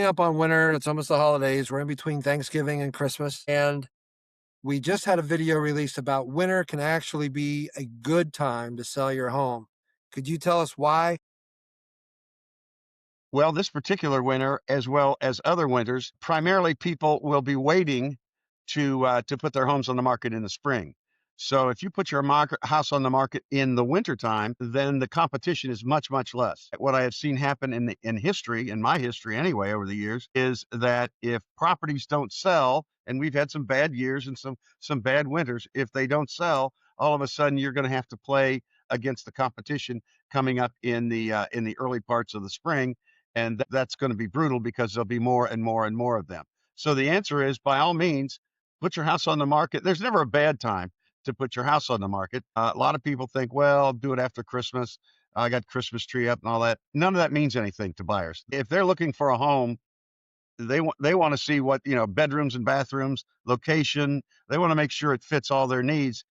coming up on winter. It's almost the holidays. We're in between Thanksgiving and Christmas. And we just had a video released about winter can actually be a good time to sell your home. Could you tell us why? Well, this particular winter, as well as other winters, primarily people will be waiting to put their homes on the market in the spring. So if you put your house on the market in the wintertime, then the competition is much, much less. What I have seen happen in history, in my history anyway, over the years, is that if properties don't sell, and we've had some bad years and some bad winters, if they don't sell, all of a sudden you're going to have to play against the competition coming up in the early parts of the spring, and that's going to be brutal because there'll be more and more and more of them. So the answer is, by all means, put your house on the market. There's never a bad time to put your house on the market. A lot of people think, well, I'll do it after Christmas. I got Christmas tree up and all that. None of that means anything to buyers. If they're looking for a home, they want to see what, bedrooms and bathrooms, location. They want to make sure it fits all their needs.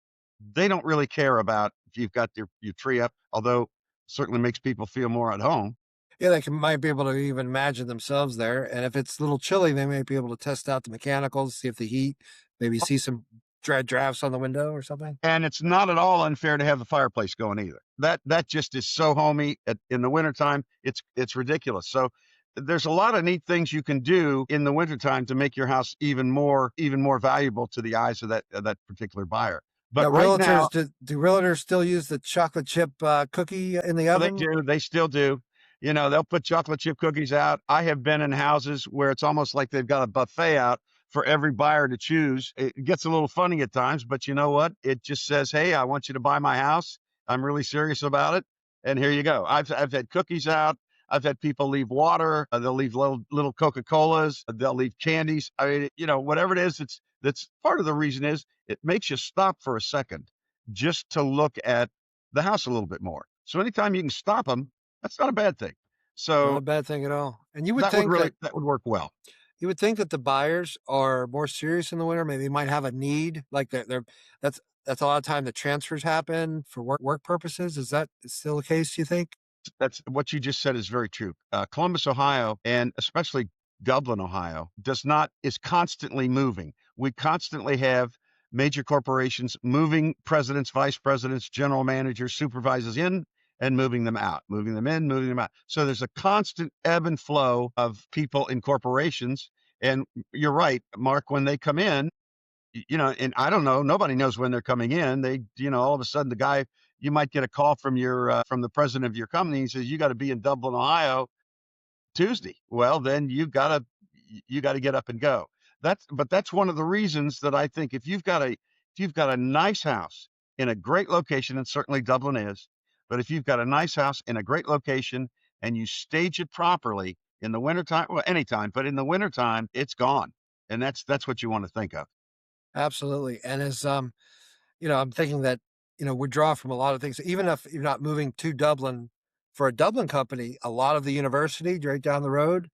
They don't really care about if you've got your tree up, although certainly makes people feel more at home. Yeah, might be able to even imagine themselves there. And if it's a little chilly, they may be able to test out the mechanicals, see if the heat, maybe see some drafts on the window or something. And it's not at all unfair to have the fireplace going either. That just is so homey in the wintertime. It's ridiculous. So there's a lot of neat things you can do in the wintertime to make your house even more valuable to the eyes of that particular buyer. But Now, right now, do realtors still use the chocolate chip cookie in the they oven? do. They still do. They'll put chocolate chip cookies out. I have been in houses where it's almost like they've got a buffet out for every buyer to choose. It gets a little funny at times, but you know what? It just says, hey, I want you to buy my house. I'm really serious about it. And here you go. I've had cookies out. I've had people leave water. They'll leave little Coca-Colas. They'll leave candies. I mean, whatever it is, that's part of the reason is it makes you stop for a second just to look at the house a little bit more. So anytime you can stop them, that's not a bad thing. Not So a bad thing at all. And you would think that would work well. the buyers are more serious in the winter. Maybe they might have a need, like that's a lot of time the transfers happen for work purposes. Is that still the case, you think? That's what you just said is very true. Columbus, Ohio, and especially Dublin, Ohio, is constantly moving. We constantly have major corporations moving presidents, vice presidents, general managers, supervisors in and moving them out, moving them in, moving them out. So there's a constant ebb and flow of people in corporations. And you're right, Mark, when they come in, and I don't know, nobody knows when they're coming in. All of a sudden you might get a call from from the president of your company. He says, you got to be in Dublin, Ohio Tuesday. Well, then you got to get up and go. But that's one of the reasons that I think if you've got a nice house in a great location, and certainly Dublin is, but if you've got a nice house in a great location and you stage it properly in the wintertime, well, anytime, but in the wintertime, it's gone. And that's what you want to think of. Absolutely. And as I'm thinking that, we draw from a lot of things. Even if you're not moving to Dublin for a Dublin company, a lot of the university right down the road,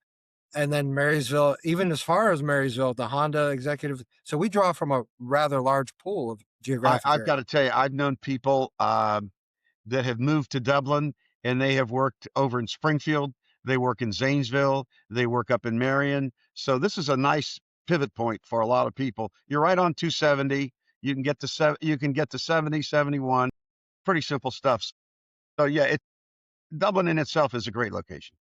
and then Marysville, even as far as Marysville, the Honda executive. So we draw from a rather large pool of geographic I've area. got to tell you, I've known people that have moved to Dublin and they have worked over in Springfield. They work in Zanesville. They work up in Marion. So this is a nice pivot point for a lot of people. You're right on 270. You can get to 70, 71. Pretty simple stuff. So yeah, Dublin in itself is a great location.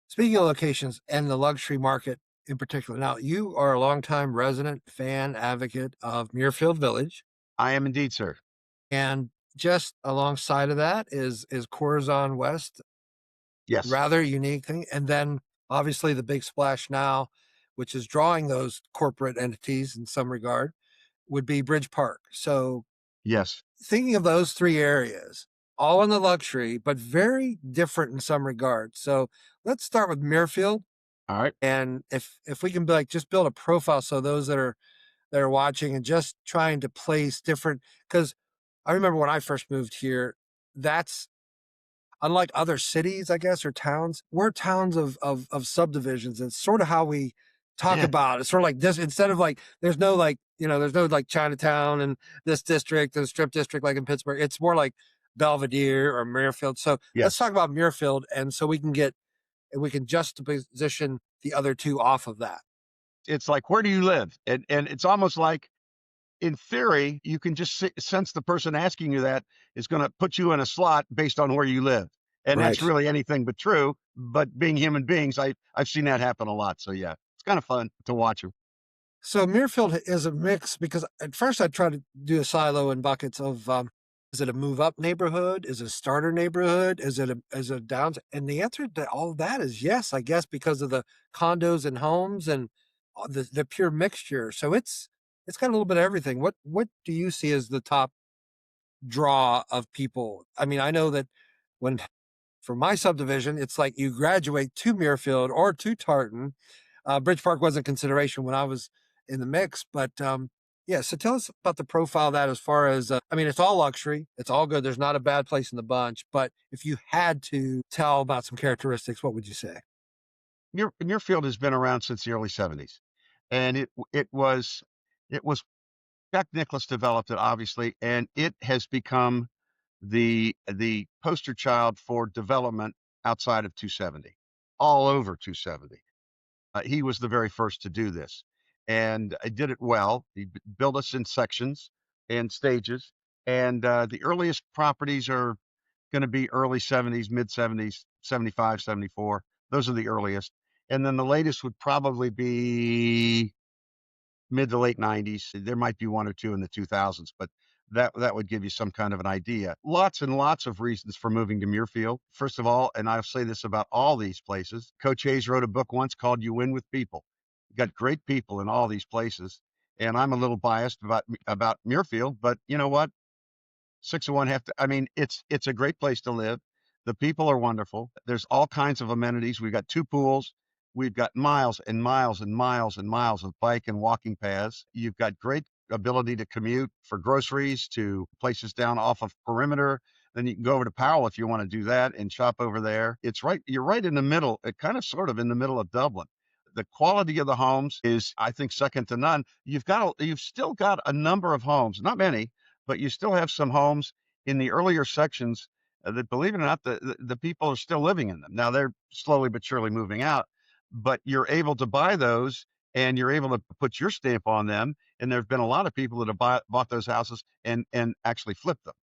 Speaking of locations and the luxury market in particular, now you are a longtime resident, fan, advocate of Muirfield Village. I am indeed, sir. And just alongside of that is Corazon West, Yes. rather unique thing. And then obviously the big splash now, which is drawing those corporate entities in some regard, would be Bridge Park. So Yes. thinking of those three areas, all in the luxury, but very different in some regards. So let's start with Mirfield. All right. And if we can just build a profile, so those that are watching and just trying to place different, because I remember when I first moved here, that's unlike other cities, I guess, or towns. We're towns of subdivisions. And sort of how we talk Yeah. about it. It's sort of like this, instead of like, there's no like Chinatown and this district and strip district like in Pittsburgh. It's more like Belvedere or Mirfield. So let's Yes. talk about Mirfield. And so we can get and we can juxtaposition the other two off of that. It's like, where do you live? And it's almost like, in theory, you can just sense the person asking you that is going to put you in a slot based on where you live. And that's Right. really anything but true. But being human beings, I've seen that happen a lot. So yeah, it's kind of fun to watch them. So Muirfield is a mix because at first I tried to do a silo in buckets of is it a move up neighborhood? Is it a starter neighborhood? Is it a downs? And the answer to all of that is yes, I guess, because of the condos and homes and the pure mixture. So it's got a little bit of everything. What do you see as the top draw of people? I mean, I know that when for my subdivision, it's like you graduate to Muirfield or to Tartan. Bridge Park wasn't consideration when I was in the mix, but yeah. So tell us about the profile of that as far as I mean, it's all luxury, it's all good. There's not a bad place in the bunch, but if you had to tell about some characteristics, what would you say? Mirfield has been around since the early '70s, and it was Jack Nicklaus developed it, obviously, and it has become the poster child for development outside of 270, all over 270. He was the very first to do this, and I did it well. He built us in sections and stages, and the earliest properties are going to be early '70s, mid '70s, '75, '74. Those are the earliest, and then the latest would probably be mid to late '90s. There might be one or two in the 2000s, but that would give you some kind of an idea. Lots and lots of reasons for moving to Muirfield. First of all, and I'll say this about all these places, Coach Hayes wrote a book once called "You Win with People." You got great people in all these places, and I'm a little biased about Muirfield, but you know what? 6 of one, half. I mean, it's a great place to live. The people are wonderful. There's all kinds of amenities. We've got two pools. We've got miles and miles and miles and miles of bike and walking paths. You've got great ability to commute for groceries to places down off of perimeter. Then you can go over to Powell if you want to do that and shop over there. It's right. You're right in the middle, kind of sort of in the middle of Dublin. The quality of the homes is, I think, second to none. You've still got a number of homes, not many, but you still have some homes in the earlier sections that, believe it or not, the people are still living in them. Now they're slowly but surely moving out, but you're able to buy those and you're able to put your stamp on them. And there have been a lot of people that have bought those houses and actually flipped them,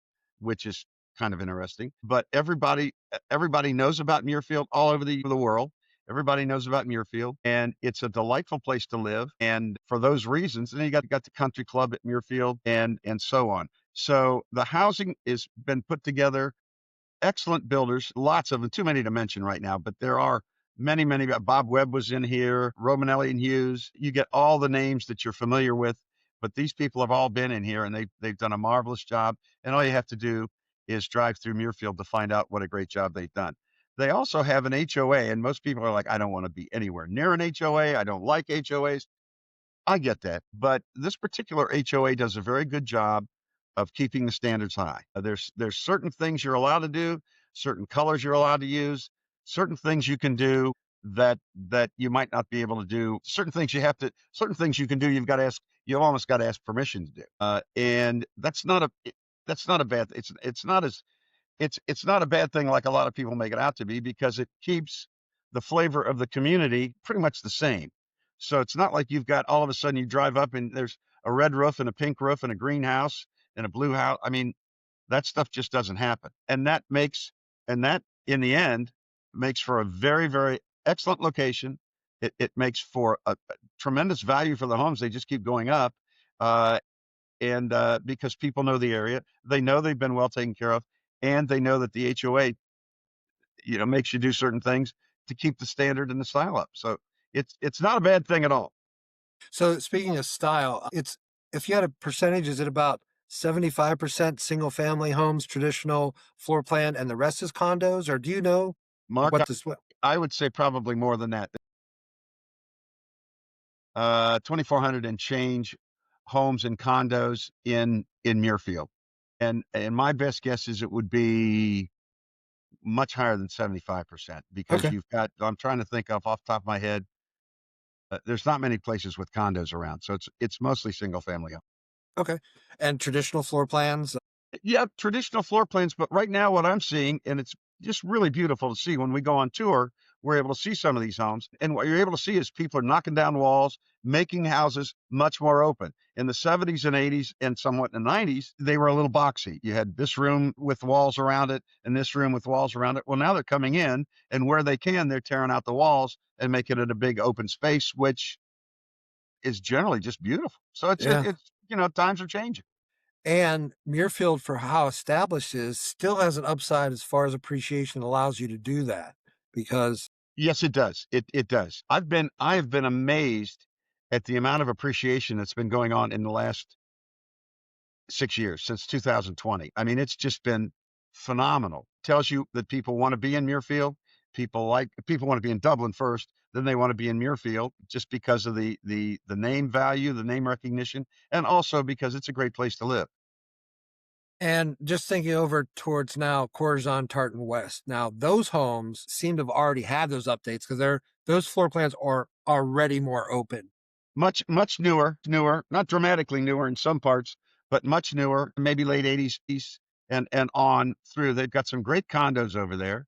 which is kind of interesting. But everybody knows about Muirfield all over the world. Everybody knows about Muirfield, and it's a delightful place to live. And for those reasons, and then you got the country club at Muirfield and so on. So the housing has been put together. Excellent builders, lots of them, too many to mention right now, but there are many, many. Bob Webb was in here, Romanelli and Hughes. You get all the names that you're familiar with, but these people have all been in here and they've done a marvelous job. And all you have to do is drive through Muirfield to find out what a great job they've done. They also have an HOA, and most people are like, I don't want to be anywhere near an HOA. I don't like HOAs. I get that, but this particular HOA does a very good job of keeping the standards high. There's certain things you're allowed to do, certain colors you're allowed to use, certain things you can do that you might not be able to do. Certain things you can do. You've almost got to ask permission to do. And that's not a bad. It's not a bad thing like a lot of people make it out to be, because it keeps the flavor of the community pretty much the same. So it's not like you've got all of a sudden you drive up and there's a red roof and a pink roof and a green house and a blue house. I mean, that stuff just doesn't happen. And that in the end makes for a very, very excellent location. It makes for a tremendous value for the homes. They just keep going up. Uh, and because people know the area, they know they've been well taken care of, and they know that the HOA, makes you do certain things to keep the standard and the style up. So it's not a bad thing at all. So speaking of style, it's if you had a percentage, is it about 75% single family homes, traditional floor plan, and the rest is condos? Or do you know Mark, what this what I would say probably more than that. 2,400 and change homes and condos in Muirfield, and my best guess is it would be much higher than 75%, because okay. you've got. I'm trying to think of off the top of my head. There's not many places with condos around, so it's mostly single family. Okay. And traditional floor plans? Yeah, traditional floor plans, but right now what I'm seeing, and it's just really beautiful to see when we go on tour, we're able to see some of these homes. And what you're able to see is people are knocking down walls, making houses much more open. In the 70s and 80s and somewhat in the 90s, they were a little boxy. You had this room with walls around it and this room with walls around it. Well, now they're coming in, and where they can, they're tearing out the walls and making it a big open space, which is generally just beautiful. So Yeah. it's times are changing. And Muirfield, for how established it is, still has an upside as far as appreciation allows you to do that because Yes, it does. It does. I have been amazed at the amount of appreciation that's been going on in the last 6 years, since 2020. I mean, it's just been phenomenal. Tells you that people want to be in Muirfield. People want to be in Dublin first, then they want to be in Muirfield just because of the name value, the name recognition, and also because it's a great place to live. and just thinking over towards now Corazon Tartan West. Now those homes seem to have already had those updates because those floor plans are already more open. Much newer, not dramatically newer in some parts, but much newer, maybe late 80s and on through. They've got some great condos over there,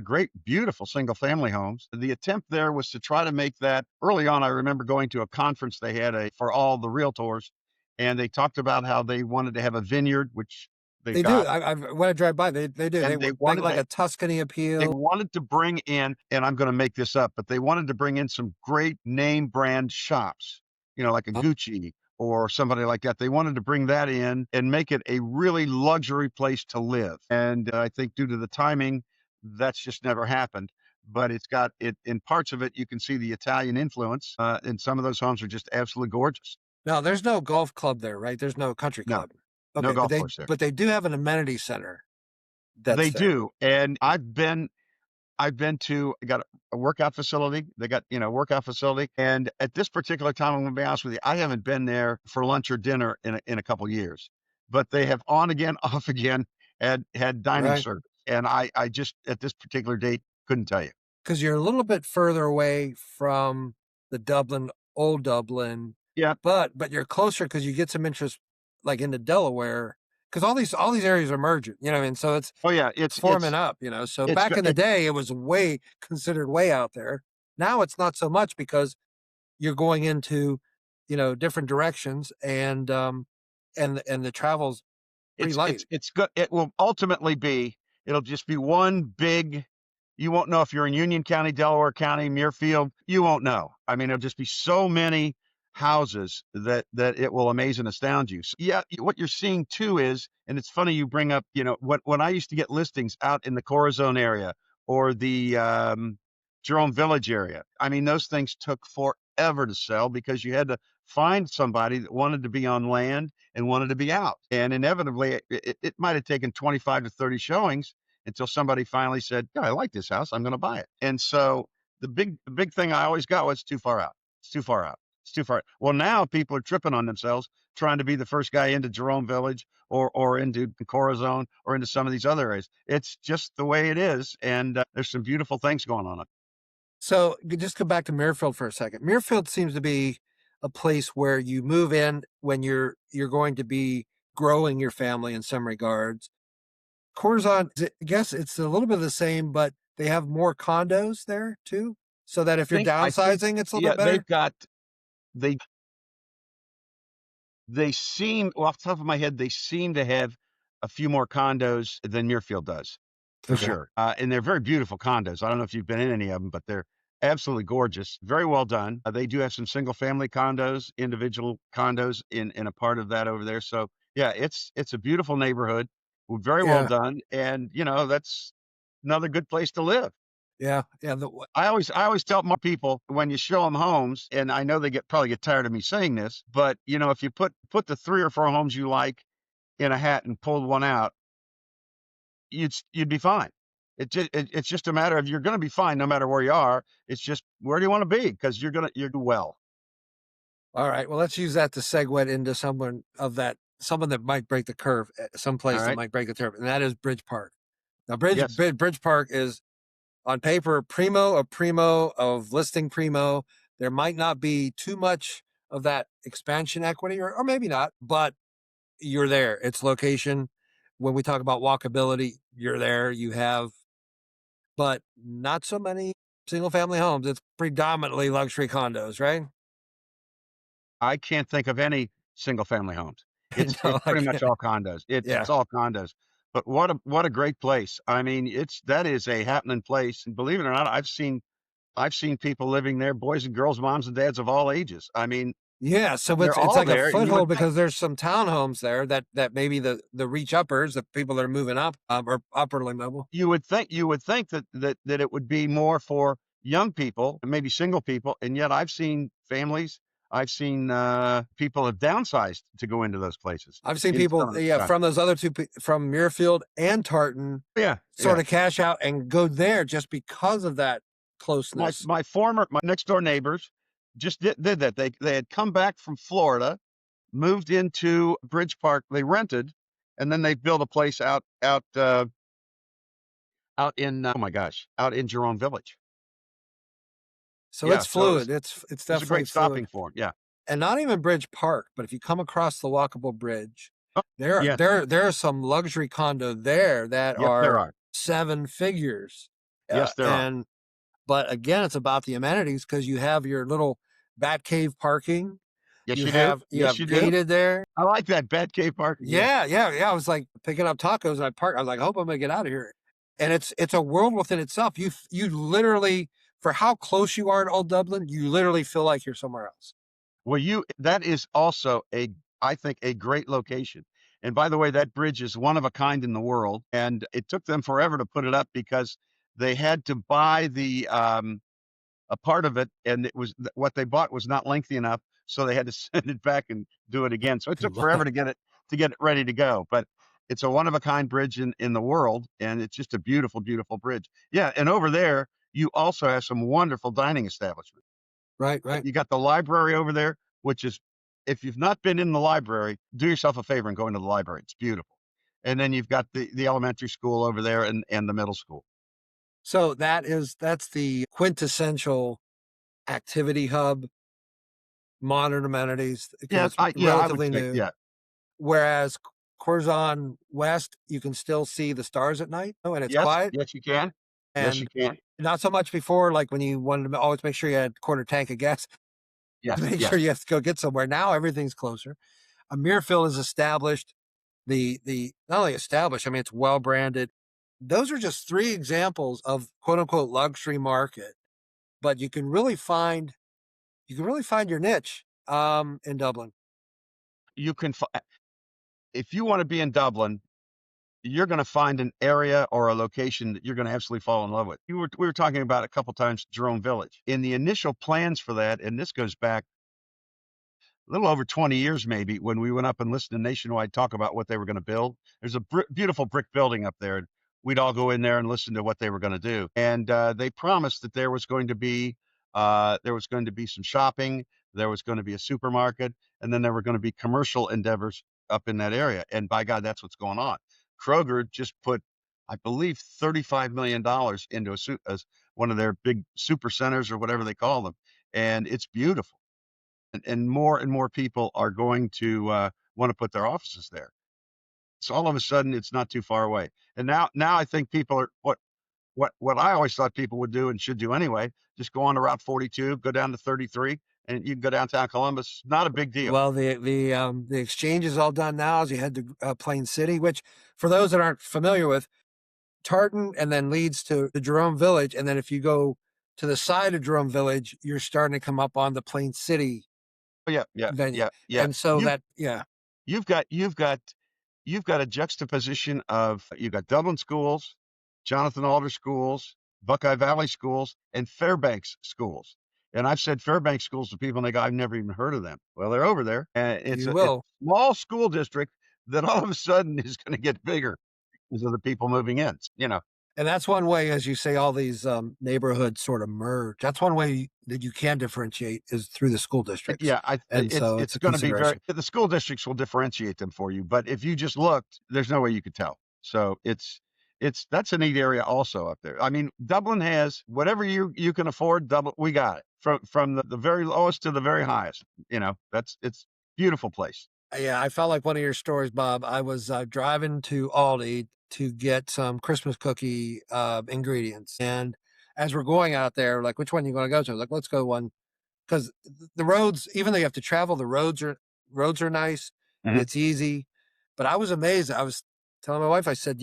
great, beautiful single family homes. The attempt there was to try to make that early on. I remember going to a conference they had for all the realtors, and they talked about how they wanted to have a vineyard, which they've They do. got, When I drive by, they do. They and would make it like a Tuscany they appeal. wanted to bring in, and I'm going to make this up, but they wanted to bring in some great name brand shops, like a Oh, Gucci or somebody like that. They wanted to bring that in and make it a really luxury place to live. And I think due to the timing, that's just never happened. But it's got it in parts of it. You can see the Italian influence, and some of those homes are just absolutely gorgeous. no, there's no golf club there, right? There's no country No, club. no Okay, golf course there. but they do have an amenity center They that's there. do, and I've been to got a workout facility. They got, workout facility. And at this particular time, I'm going to be honest with you, I haven't been there for lunch or dinner in a couple of years. But they have on again, off again, had dining Right. service. And I just at this particular date couldn't tell you. Because you're a little bit further away from the old Dublin, Yeah. but you're closer because you get some interest like into Delaware. Because all these areas are merging, you know what I mean? So Oh yeah. it's forming up, you know. So It's back go- in the it, day, it was way considered way out there. Now it's not so much because you're going into, different directions and the travel's pretty light. it's good. It will ultimately be. It'll just be one big. You won't know if you're in Union County, Delaware County, Mirfield. You won't know. I mean, it'll just be so many houses that it will amaze and astound you. So, yeah, what you're seeing too is, and it's funny you bring up, when I used to get listings out in the Corazon area or the Jerome Village area. I mean, those things took forever to sell because you had to find somebody that wanted to be on land and wanted to be out. And inevitably, it might have taken 25 to 30 showings until somebody finally said, "Yeah, I like this house. I'm going to buy it." And so the big thing I always got was too far out. It's too far out. It's too far. Well, now people are tripping on themselves trying to be the first guy into Jerome Village or into Corazon or into some of these other areas. It's just the way it is, and there's some beautiful things going on. So just come back to Mirfield for a second. Mirfield seems to be a place where you move in when you're going to be growing your family in some regards. Corazon, I guess it's a little bit of the same, but they have more condos there too. So that if you're I think, downsizing, it's a little yeah, bit better. they they seem, well, off the top of my head, they seem to have a few more condos than Muirfield does, for Okay. sure. And they're very beautiful condos. I don't know if you've been in any of them, but they're absolutely gorgeous. Very well done. They do have some single family condos, individual condos in a part of that over there. So yeah, it's a beautiful neighborhood, very well Yeah. done, and that's another good place to live. Yeah. Yeah. I always tell my people when you show them homes, and I know they probably get tired of me saying this, but if you put the 3 or 4 homes you like in a hat and pulled one out, you'd be fine. It's just a matter of you're going to be fine no matter where you are. It's just where do you want to be because you're do well. All right. Well, let's use that to segue into someone that might break the curve, some All place that right. might break the curve, and that is Bridge Park. Now, Yes. Bridge Park is on paper primo of listing primo. There might not be too much of that expansion equity, or maybe not, but you're there. It's location. When we talk about walkability, you're there. You have, but not so many. single family homes, it's predominantly luxury condos, right? I can't think of any single family homes. It's No, I pretty much can't. all condos. It's Yeah. all condos. But what a great place. I mean, it's that is a happening place. And believe it or not, I've seen people living there, boys and girls, moms and dads of all ages. I mean, Yeah, so they're it's all like a there, and you would foothold think because there's some townhomes there that maybe the reach uppers, the people that are moving up, are upperly mobile. you would think that it would be more for young people and maybe single people, and yet I've seen families, I've seen people have downsized to go into those places I've seen in people, some of yeah, the time. from those other two, from Muirfield and Tartan, Yeah, sort yeah. of cash out and go there just because of that closeness. My next door neighbors just did that. They had come back from Florida, moved into Bridge Park. They rented, and then they built a place out in oh my gosh, out in Jerome Village. So Yeah, it's so fluid. It's it was a definitely great fluid. stopping point. Yeah. And not even Bridge Park, but if you come across the walkable bridge, Oh, yes. there are some luxury condo there that Yep, there are are. seven figures. Yes, there are. And but again, it's about the amenities because you have your little bat cave parking. Yes, you do. You Yes, have you do. gated there. I like that Bat Cave parking. Yeah. Yeah, yeah, yeah. I was like picking up tacos and I parked. I was like, I hope I'm gonna get out of here. And it's a world within itself. You literally, for how close you are to Old Dublin, you literally feel like you're somewhere else. Well, you that is also I think a great location. And by the way, that bridge is one of a kind in the world, and it took them forever to put it up because they had to buy a part of it, and what they bought was not lengthy enough, so they had to send it back and do it again. So it took forever to get it ready to go. But it's a one of a kind bridge in the world, and it's just a beautiful, beautiful bridge. Yeah, and over there you also have some wonderful dining establishments. Right, right. You got the library over there, which is if you've not been in the library, do yourself a favor and go into the library. It's beautiful. And then you've got the elementary school over there and the middle school. So that's the quintessential activity hub, modern amenities because it's Yeah, I would relatively say, new. yeah. Whereas Corazon West, you can still see the stars at night, and it's Yes, quiet. yes, you can. Yes, you And can. not so much before, like when you wanted to always make sure you had a quarter tank of gas to Yes, make sure yes. you have to go get somewhere. Now everything's closer. A Mirfield is established. The not only established, I mean it's well branded. Those are just three examples of quote unquote luxury market, but you can really find your niche in Dublin. You can, if you want to be in Dublin, you're going to find an area or a location that you're going to absolutely fall in love with. We were talking about a couple times Jerome Village. In the initial plans for that, and this goes back a little over 20 years maybe when we went up and listened to Nationwide talk about what they were going to build. There's a beautiful brick building up there. We'd all go in there and listen to what they were going to do. And they promised that there was going to be some shopping, there was going to be a supermarket, and then there were going to be commercial endeavors up in that area. And by God, that's what's going on. Kroger just put, I believe, $35 million into as one of their big super centers or whatever they call them, and it's beautiful and more people are going to want to put their offices there. So all of a sudden, it's not too far away. And now I think people are what I always thought people would do and should do anyway. Just go on to Route 42, go down to 33, and you can go downtown Columbus. Not a big deal. Well, the exchange is all done now as you head to Plain City, which for those that aren't familiar with, Tartan and then leads to the Jerome Village. And then if you go to the side of Jerome Village, you're starting to come up on the Plain City Oh, yeah, yeah, venue. yeah, yeah. And so You that, yeah, you've got you've got a juxtaposition of you've got Dublin schools, Jonathan Alder schools, Buckeye Valley schools, and Fairbanks schools. And I've said Fairbanks schools to people, and they go, "I've never even heard of them." Well, they're over there, and you it's will. a small school district that all of a sudden is going to get bigger because of the people moving in. You know, And that's one way, as you say, all these neighborhoods sort of merge. That's one way that you can differentiate is through the school districts. yeah, And so it's it's a going to be very. consideration. The school districts will differentiate them for you, but if you just looked, there's no way you could tell. So it's that's a neat area also up there. I mean, Dublin has whatever you can afford. Dublin, we got it from the very lowest to the very highest. You know, that's it's beautiful place. Yeah, I felt like one of your stories, Bob. I was driving to Aldi to get some Christmas cookie ingredients. And as we're going out there, like, which one you want to go to? Like, let's go one because the roads, even though you have to travel, the roads are nice and Mhm. it's easy. But I was amazed. I was telling my wife, I said,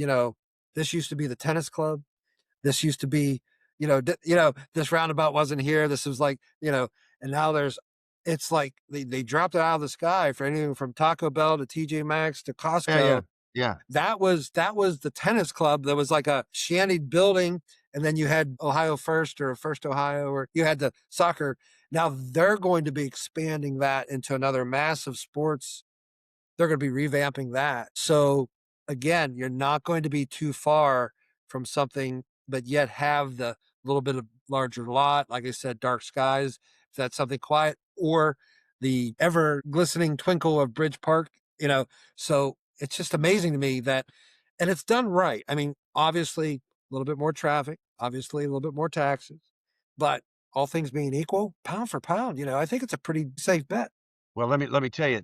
this used to be the tennis club. This used to be, this roundabout wasn't here. This was like, and now it's like they dropped it out of the sky for anything from Taco Bell to TJ Maxx to Yeah, yeah, Costco. yeah. That was the tennis club. There was like a shantied building, and then you had Ohio First or First Ohio, or you had the soccer. Now they're going to be expanding that into another massive sports. They're going to be revamping that. So again, you're not going to be too far from something, but yet have the little bit of larger lot. Like I said, dark skies, if that's something quiet, or the ever glistening twinkle of Bridge Park, So it's just amazing to me that, and it's done right. I mean, obviously, a little bit more traffic, obviously, a little bit more taxes, but all things being equal, pound for pound, I think it's a pretty safe bet. Well, let me tell you,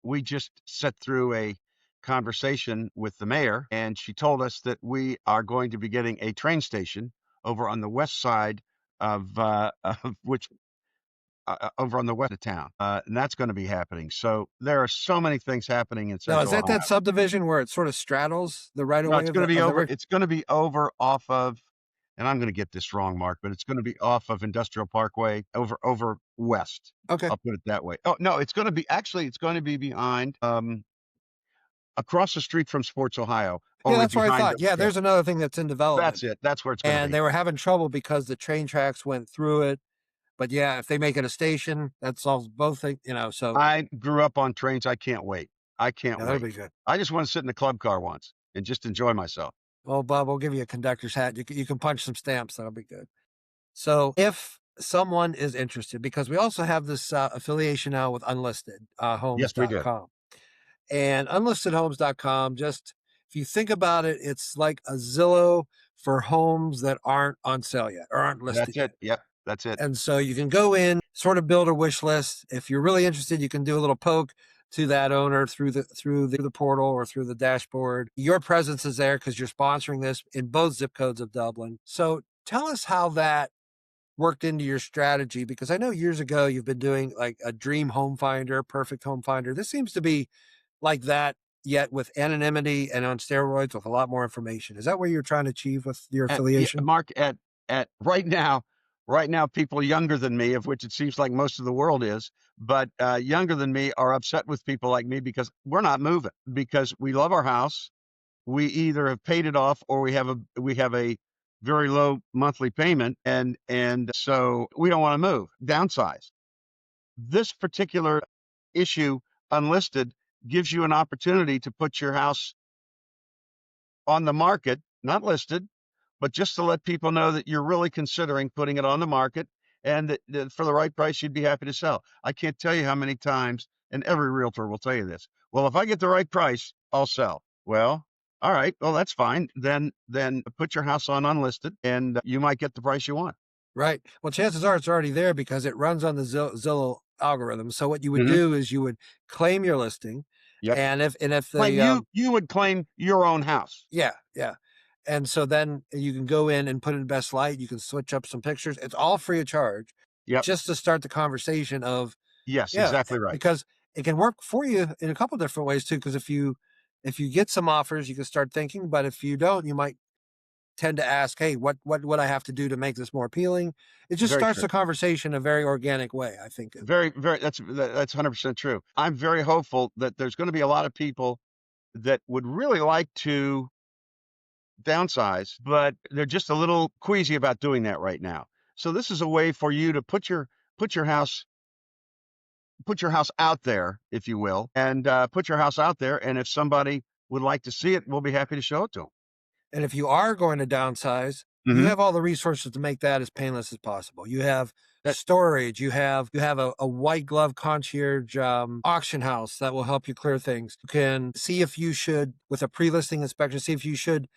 we just sat through a conversation with the mayor, and she told us that we are going to be getting a train station over on the west side of of which over on the west of town, and that's going to be happening. So there are so many things happening in Now, is Central that Ohio. that subdivision where it sort of straddles the right of No, way it's of going to the be of the over. river? It's going to be over off of, and I'm going to get this wrong, Mark, but it's going to be off of Industrial Parkway over west. Okay. I'll put it that way. Oh no, it's going to be actually it's going to be behind across the street from Sports Ohio, Yeah, only that's what I behind thought. the Yeah, yeah. there's another thing that's in That's development, it. That's where it's going to and be. they were having trouble because the train tracks went through it. But yeah, if they make it a station, that solves both things. So I grew up on trains. I can't wait. I can't yeah, that'll wait. be good. I just want to sit in a club car once and just enjoy myself. Well, Bob, we'll give you a conductor's hat. You can punch some stamps. That'll be good. So if someone is interested, because we also have this affiliation now with Unlisted Yes, we do. homes.com. And unlistedhomes.com, just if you think about it, it's like a Zillow for homes that aren't on sale yet or aren't listed That's yet. it. Yep, that's it. And so you can go in, sort of build a wish list. If you're really interested, you can do a little poke to that owner through the portal or through the dashboard. Your presence is there because you're sponsoring this in both zip codes of Dublin. So tell us how that worked into your strategy, because I know years ago you've been doing like a dream home finder, perfect home finder. This seems to be like that, yet with anonymity and on steroids with a lot more information. Is that what you're trying to achieve with your Yeah, affiliation? Mark, at right now, people younger than me, of which it seems like most of the world is, but younger than me are upset with people like me because we're not moving because we love our house. We either have paid it off or we have a very low monthly payment, and so we don't want to move, downsize. This particular issue, Unlisted, gives you an opportunity to put your house on the market, not listed, but just to let people know that you're really considering putting it on the market and that for the right price, you'd be happy to sell. I can't tell you how many times, and every realtor will tell you this. Well, if I get the right price, I'll sell. Well, all right. Well, that's fine. Then put your house on unlisted, and you might get the price you want. Right. Well, chances are it's already there because it runs on the Zillow algorithm. So what you would Hmm. do is you would claim your listing, Yep. and if Claim the you would claim your own house. yeah, yeah. And so then you can go in and put it in best light. You can switch up some pictures. It's all free of charge, Yep. just to start the conversation of Yes, yeah, exactly right. because it can work for you in a couple different ways too. Because if you get some offers, you can start thinking. But if you don't, you might tend to ask, "Hey, what would I have to do to make this more appealing?" It just Very starts true. the conversation in a very organic way, I think. Very. That's 100% true. I'm very hopeful that there's going to be a lot of people that would really like to downsize, but they're just a little queasy about doing that right now. So this is a way for you to put your house put your house out there, if you will, and put your house out there. And if somebody would like to see it, we'll be happy to show it to them. And if you are going to downsize, you Hmm. have all the resources to make that as painless as possible. You have That storage, you have a white glove concierge auction house that will help you clear things. You can see if you should, with a pre-listing inspection, see if you should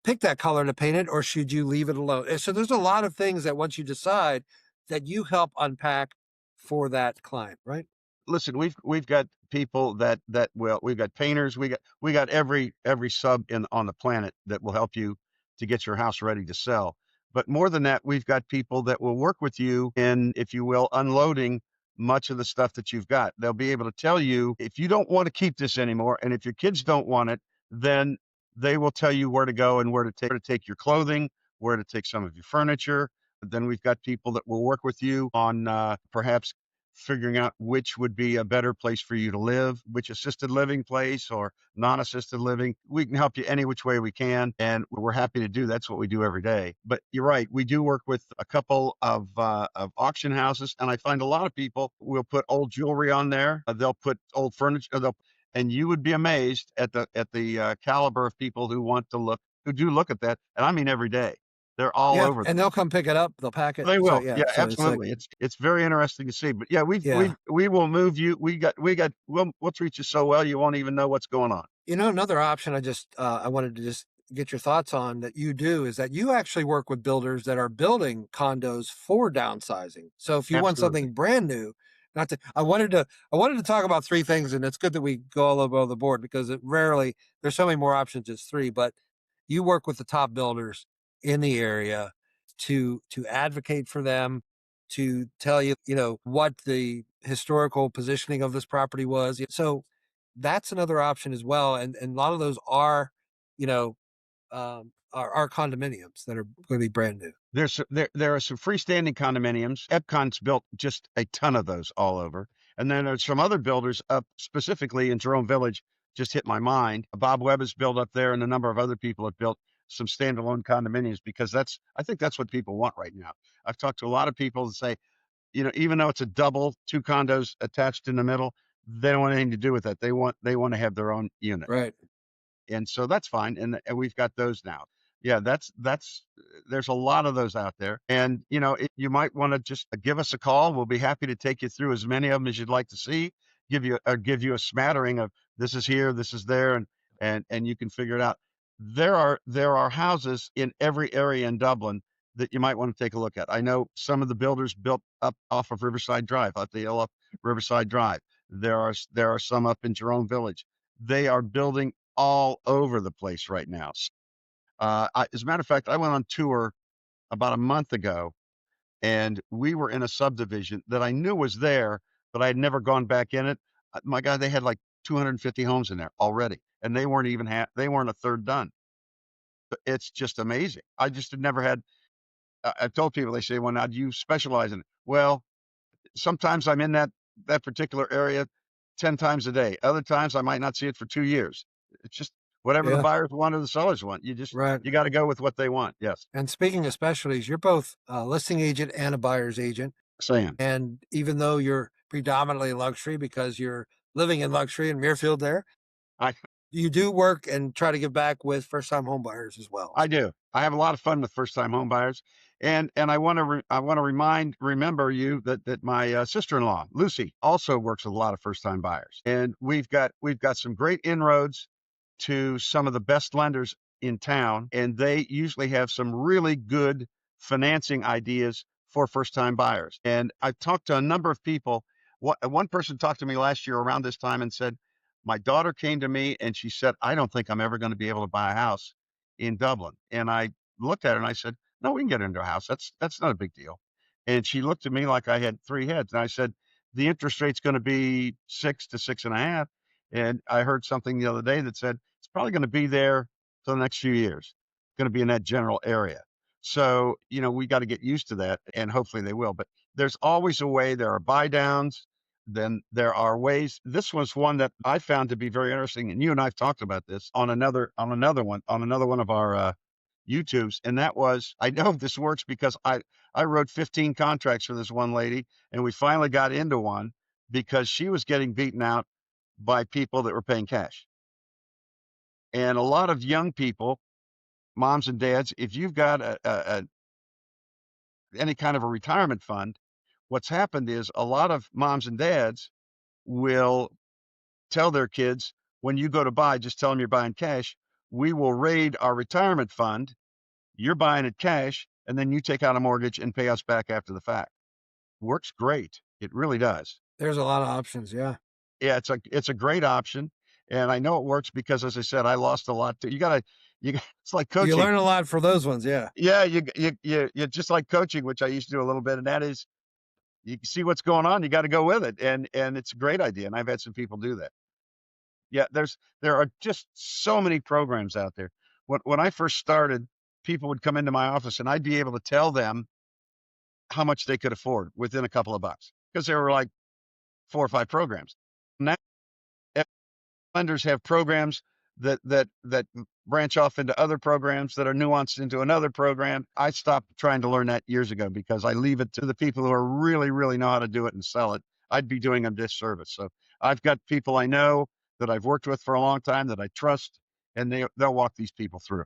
pick that color to paint it or should you leave it alone. And so there's a lot of things that once you decide that you help unpack for that client, right? listen, we've got people that will we've got painters, we got every sub in on the planet that will help you to get your house ready to sell. But more than that, we've got people that will work with you in, if you will, unloading much of the stuff that you've got. They'll be able to tell you if you don't want to keep this anymore, and if your kids don't want it, then they will tell you where to go and where to take your clothing, where to take some of your furniture. Then we've got people that will work with you on perhaps figuring out which would be a better place for you to live, which assisted living place or non-assisted living. We can help you any which way we can, and we're happy to do. That's what we do every day. But you're right, we do work with a couple of auction houses, and I find a lot of people will put old jewelry on there. They'll put old furniture. And you would be amazed at the caliber of people who do look at that, and I mean every day. They're all Yeah, over and that. they'll come pick it up, they'll pack it. They So will. yeah, Yeah, so it's like, absolutely. It's very interesting to see. But yeah, yeah. we will move you. We'll treat you so well you won't even know what's going on. Another option I wanted to just get your thoughts on that you do is that you actually work with builders that are building condos for downsizing. So if you want Absolutely. something brand new, not to I wanted to talk about three things, and it's good that we go all over the board because it rarely there's so many more options as three, but you work with the top builders in the area to advocate for them, to tell you, what the historical positioning of this property was. So that's another option as well. And a lot of those are, you know, are condominiums that are going to be brand new. There are some freestanding condominiums. Epcon's built just a ton of those all over. And then there's some other builders up specifically in Jerome Village, just hit my mind. Bob Webb has built up there, and a number of other people have built some standalone condominiums because I think that's what people want right now. I've talked to a lot of people that say, even though it's a double, two condos attached in the middle, they don't want anything to do with that. They want to have their own unit. Right. And so that's fine. And we've got those now. Yeah, that's there's a lot of those out there. And you might want to just give us a call. We'll be happy to take you through as many of them as you'd like to see. Give you a smattering of this is here, this is there, and you can figure it out. There are houses in every area in Dublin that you might want to take a look at. I know some of the builders built up off of Riverside Drive, up the hill up Riverside Drive. There are some up in Jerome Village. They are building all over the place right now. As a matter of fact, I went on tour about a month ago, and we were in a subdivision that I knew was there, but I had never gone back in it. My God, they had like 250 homes in there already, and they weren't a third done. But it's just amazing. I just had never had. I've told people, they say, "Well, now do you specialize in it?" Well, sometimes I'm in that particular area 10 times a day. Other times I might not see it for 2 years. It's just whatever the Yeah. buyers want or the sellers want. Right. You gotta go with what they want. Yes. And speaking of specialties, you're both a listing agent and a buyer's agent. Saying. And even though you're predominantly luxury because you're living in luxury in Muirfield there, I you do work and try to give back with first time home buyers as well. I do. I have a lot of fun with first time home buyers. And I want to remember you that my sister-in-law, Lucy, also works with a lot of first time buyers. And we've got some great inroads to some of the best lenders in town, and they usually have some really good financing ideas for first-time buyers. And I've talked to a number of people. One person talked to me last year around this time and said, my daughter came to me and she said, I don't think I'm ever going to be able to buy a house in Dublin. And I looked at her and I said, no, we can get into a house. That's not a big deal. And she looked at me like I had three heads. And I said, the interest rate's going to be 6 to 6.5. And I heard something the other day that said it's probably going to be there for the next few years, going to be in that general area. So, we got to get used to that, and hopefully they will. But there's always a way. There are buy downs. Then there are ways. This was one that I found to be very interesting, and you and I've talked about this on another one of our YouTubes, and that was, I know this works because I wrote 15 contracts for this one lady, and we finally got into one because she was getting beaten out by people that were paying cash. And a lot of young people, moms and dads, if you've got any kind of a retirement fund, what's happened is a lot of moms and dads will tell their kids, when you go to buy, just tell them you're buying cash. We will raid our retirement fund. You're buying it cash, and then you take out a mortgage and pay us back after the fact. Works great. It really does. There's a lot of options. Yeah. Yeah, it's a great option, and I know it works because, as I said, I lost a lot too. it's like You coaching. learn a lot for those ones, yeah. Yeah, you just like coaching, which I used to do a little bit, and that is you see what's going on, you got to go with it, and it's a great idea, and I've had some people do that. Yeah, there are just so many programs out there. When I first started, people would come into my office, and I'd be able to tell them how much they could afford within a couple of bucks because there were like 4 or 5 programs. Now lenders have programs that branch off into other programs that are nuanced into another program. I stopped trying to learn that years ago because I leave it to the people who are really know how to do it and sell it. I'd be doing them disservice. So I've got people I know that I've worked with for a long time that I trust, and they'll walk these people through.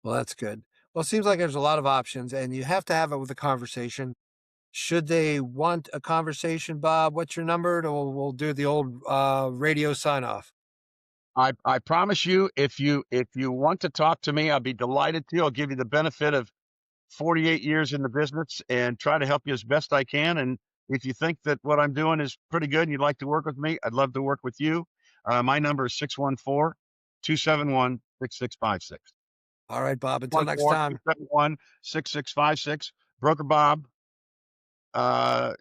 Well, that's good. Well, it seems like there's a lot of options, and you have to have it with a conversation. Should they want a conversation, Bob, what's your number? And we'll do the old radio sign off. I promise you, if you want to talk to me, I'll be delighted to. I'll give you the benefit of 48 years in the business and try to help you as best I can. And if you think that what I'm doing is pretty good and you'd like to work with me, I'd love to work with you. My number is 614-271-6656. All right, Bob. Until next 614 time. 271 6656. Broker Bob. Uh,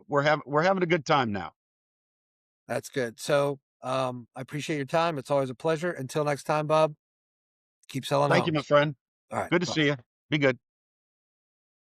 we're having a good time now. That's good. So I appreciate your time. It's always a pleasure. Until next time, Bob, keep selling Thank you, my homes. friend. All right. Good to Bye. see you. Be good.